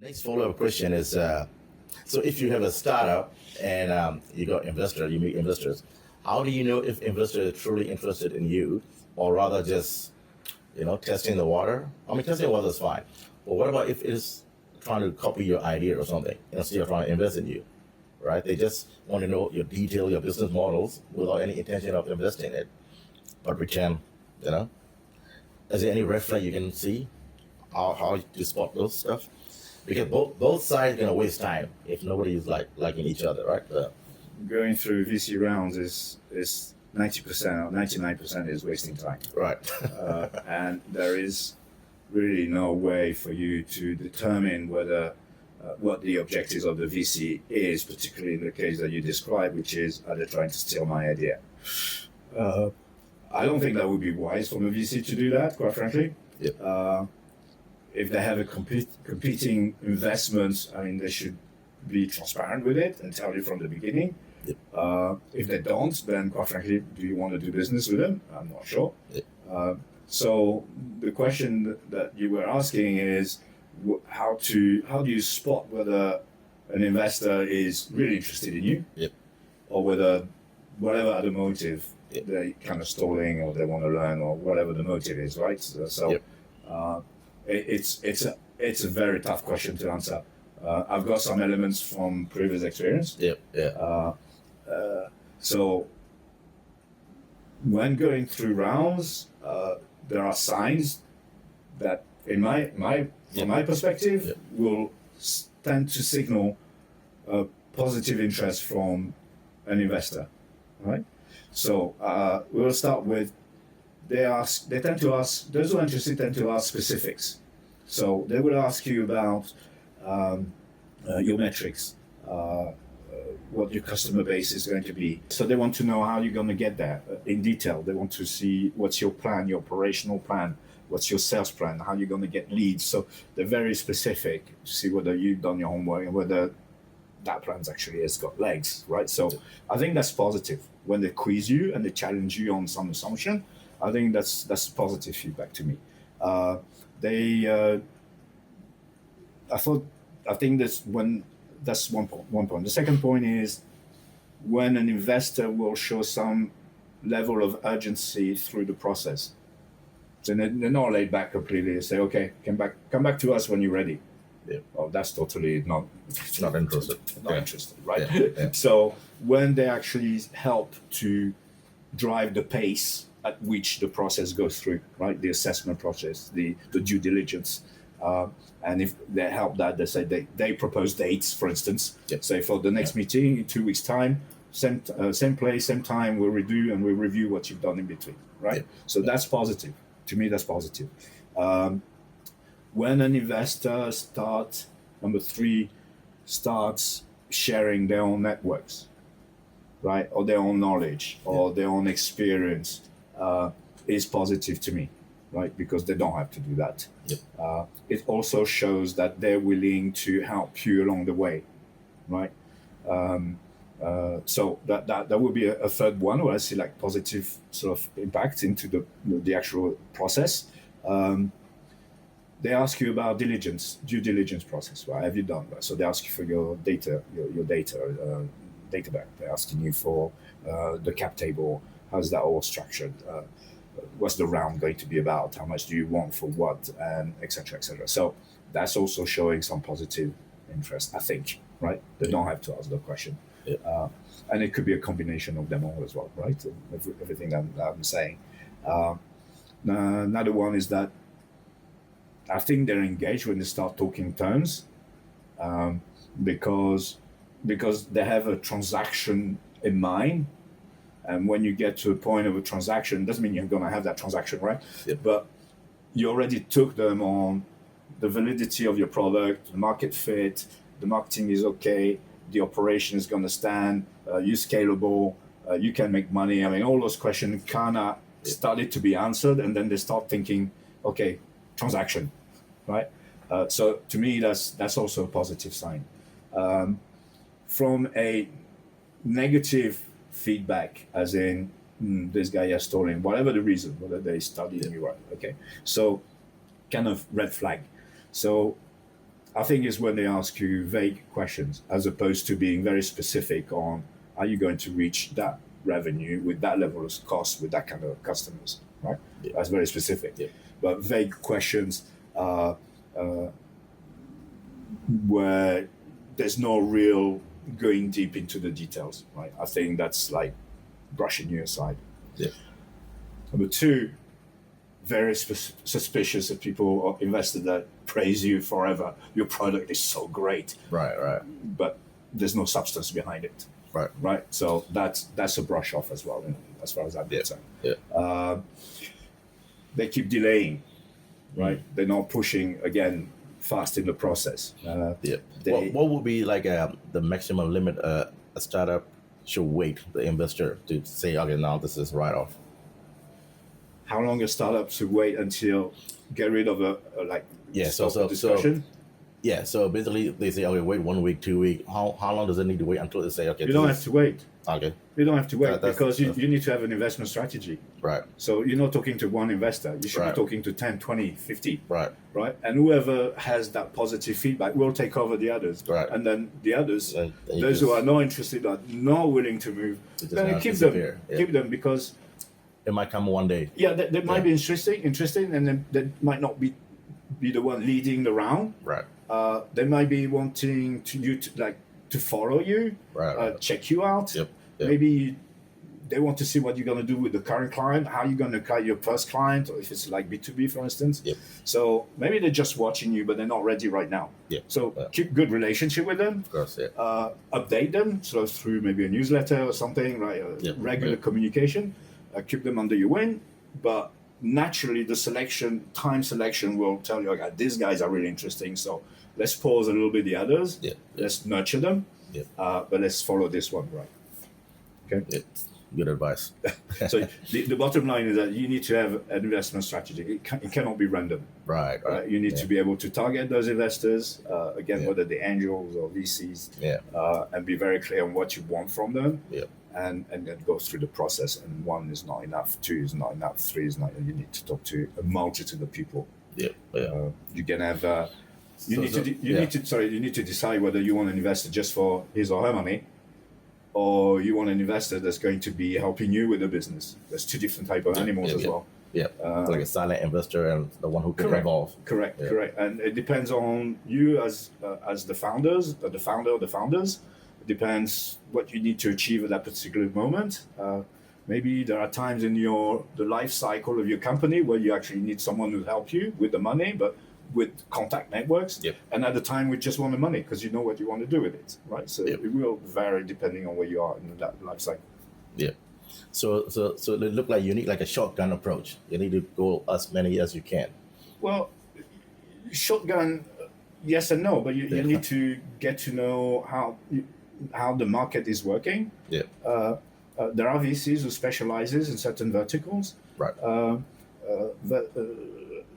Next follow-up question is, so if you have a startup and you got investor, you meet investors, how do you know if investor is truly interested in you, or rather just testing the water? I mean, testing the water is fine, but what about if it's trying to copy your idea or something instead of trying to invest in you, right? They just want to know your detail, your business models without any intention of investing in it, but pretend, you know. Is there any red flag you can see? How to spot those stuff? Because both sides gonna waste time if nobody is liking each other, right? Going through VC rounds is 90% or 99% is wasting time, Right. and there is really no way for you to determine whether what the objectives of the VC is, particularly in the case that you described, which is are they trying to steal my idea? Uh, I don't think that would be wise from a VC to do that, quite frankly. Yep. If they have a competing investment, I mean, they should be transparent with it and tell you from the beginning. Yep. If they don't, then quite frankly, do you want to do business with them? I'm not sure. Yep. So the question that you were asking is how do you spot whether an investor is really interested in you, Yep. or whether whatever other motive Yep. they're kind of stalling or they want to learn or whatever the motive is, right? So Yep. it's a very tough question to answer. I've got some elements from previous experience. Yep. Yeah. So when going through rounds, there are signs that, in from my perspective, Yep. will tend to signal a positive interest from an investor, right? So we'll start with they tend to ask, those who are interested tend to ask specifics. So they will ask you about your metrics, what your customer base is going to be. So they want to know how you're going to get there in detail. They want to see what's your plan, your operational plan, what's your sales plan, how you're going to get leads. So they're very specific to see whether you've done your homework and whether that plan actually has got legs, right? So I think that's positive. When they quiz you and they challenge you on some assumption, I think that's positive feedback to me. I think that's one point. The second point is when an investor will show some level of urgency through the process. So they're not laid back completely. They say, okay, come back to us when you're ready. Yeah. Oh, that's totally not interested. Not Yeah. interested, right? Yeah. Yeah. So when they actually help to drive the pace at which the process goes through, right? The assessment process, the due diligence. And if they help that, they say they propose dates, for instance. Yep. Say for the next meeting in 2 weeks' time, same place, same time, we'll redo and we'll review what you've done in between, right? Yep. So that's positive. To me, that's positive. When an investor number 3, starts sharing their own networks, right, or their own knowledge, or their own experience, is positive to me, right? Because they don't have to do that. Yep. It also shows that they're willing to help you along the way, right? So that would be a third one where I see like positive sort of impact into the actual process. They ask you about due diligence process. What have you done? So they ask you for your data, your data bank. They're asking you for the cap table. How's that all structured? What's the round going to be about? How much do you want for what? And et cetera, et cetera. So that's also showing some positive interest, I think, right? They don't have to ask the question. Yeah. And it could be a combination of them all as well, right? Everything that I'm saying. Another one is that I think they're engaged when they start talking terms, because they have a transaction in mind. And when you get to a point of a transaction, doesn't mean you're going to have that transaction, right? Yep. But you already took them on the validity of your product, the market fit, the marketing is okay, the operation is going to stand, you're scalable, you can make money. I mean, all those questions kind of started to be answered, and then they start thinking, okay, transaction, right? So to me, that's also a positive sign. From a negative feedback, as in this guy has stolen, whatever the reason, whether they studied you right, okay. So kind of red flag. So I think it's when they ask you vague questions as opposed to being very specific on are you going to reach that revenue with that level of cost with that kind of customers, right? Yeah. That's very specific. Yeah. But vague questions where there's no real going deep into the details, right? I think that's like brushing you aside. Yeah. Number two, very suspicious of people or investors that praise you forever. Your product is so great, Right. but there's no substance behind it. Right. Right. So that's a brush off as well, as far as I'm concerned. Yeah. They keep delaying, right? They're not pushing again fast in the process. Yeah. They- What would be like the maximum limit a startup should wait the investor to say, okay, now this is write off? How long a startup should wait until get rid of a like Yeah, so- stop the so- discussion? Yeah. So basically, they say, okay, wait 1 week, 2 week. How long does it need to wait until they say, okay, You don't have to wait. Okay. You don't have to wait That's- because you need to have an investment strategy. Right. So you're not talking to one investor. You should Right. be talking to 10, 20, 50. Right. Right? And whoever has that positive feedback will take over the others. Right. And then the others, Then you those just- who are not interested, are not willing to move, They just then now keep disappear. them. Yeah. Keep them because, It might come one day. yeah, they might Yeah. be interesting, and then they might not be the one leading the round. Right. They might be wanting to follow you, Right. check you out. Yep. Yep. Maybe they want to see what you're going to do with the current client, how you're going to cut your first client, or if it's like B2B, for instance. Yep. So maybe they're just watching you, but they're not ready right now. Yeah. So Yeah. keep good relationship with them, Of course. Yeah. update them, sort of through maybe a newsletter or something, right? Yeah. Regular Yeah. communication, keep them under your wing, but naturally the time selection will tell you, okay, these guys are really interesting, so let's pause a little bit the others, Yeah. let's nurture them, Yeah. but let's follow this one, right? Okay. It's good advice. So the bottom line is that you need to have an investment strategy. It cannot be random. Right. Right. You need to be able to target those investors, again, Yeah. whether they're angels or VCs, Yeah. and be very clear on what you want from them, Yeah. and then go through the process. And one is not enough, two is not enough, three is not. You need to talk to a multitude of people. Yeah. Yeah. You can have. You So- need so- to. You yeah. need to. Sorry. You need to decide whether you want an investor just for his or her money, or you want an investor that's going to be helping you with the business. There's two different type of animals yeah, as yeah. well. Yeah. Like a silent investor and the one who can Correct. evolve. Correct, Yeah. correct, and it depends on you as the founders, the founder or the founders. It depends what you need to achieve at that particular moment. Maybe there are times in the life cycle of your company where you actually need someone to help you with the money, but with contact networks. Yep. And at the time, we just want the money because you know what you want to do with it, right? So Yep. it will vary depending on where you are in that life cycle. Yeah. So it look like you need like a shotgun approach. You need to go as many as you can. Well, shotgun, yes and no, but you Yeah. need to get to know how the market is working. Yeah. There are VCs who specializes in certain verticals. Right.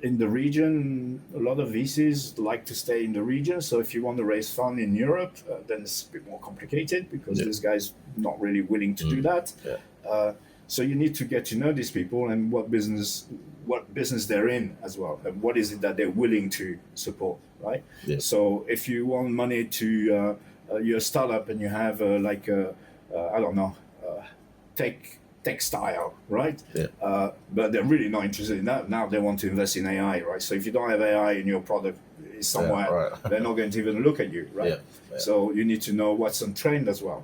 In the region, a lot of VCs like to stay in the region. So if you want to raise fund in Europe, then it's a bit more complicated because Yeah. this guy's not really willing to do that. Yeah. So you need to get to know these people and what business they're in as well, and what is it that they're willing to support, right? Yeah. So if you want money to you're a startup and you have I don't know, textile, right? Yeah. But they're really not interested in that. Now they want to invest in AI, right? So if you don't have AI in your product is somewhere, Yeah, right. they're not going to even look at you, right? Yeah. Yeah. So you need to know what's on trend as well,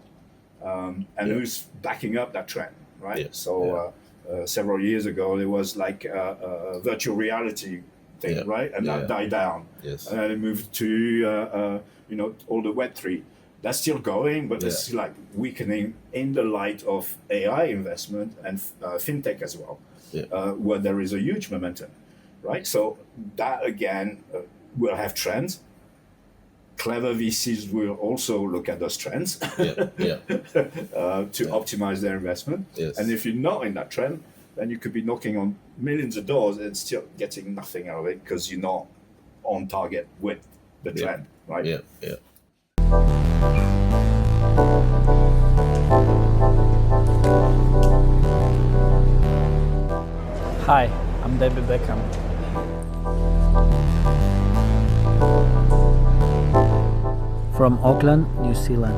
and Yeah. who's backing up that trend, right? Yeah. So several years ago, there was like a virtual reality thing, Yeah. right? And that Yeah. died down. Yes. And then it moved to all the Web3. That's still going, but it's Yeah. like weakening in the light of AI investment and fintech as well, Yeah. where there is a huge momentum, right? So that again will have trends. Clever VCs will also look at those trends Yeah. Yeah. to optimize their investment. Yes. And if you're not in that trend, then you could be knocking on millions of doors and still getting nothing out of it because you're not on target with the Yeah. trend, right? Yeah. Yeah. Hi, I'm David Beckham. from Auckland, New Zealand.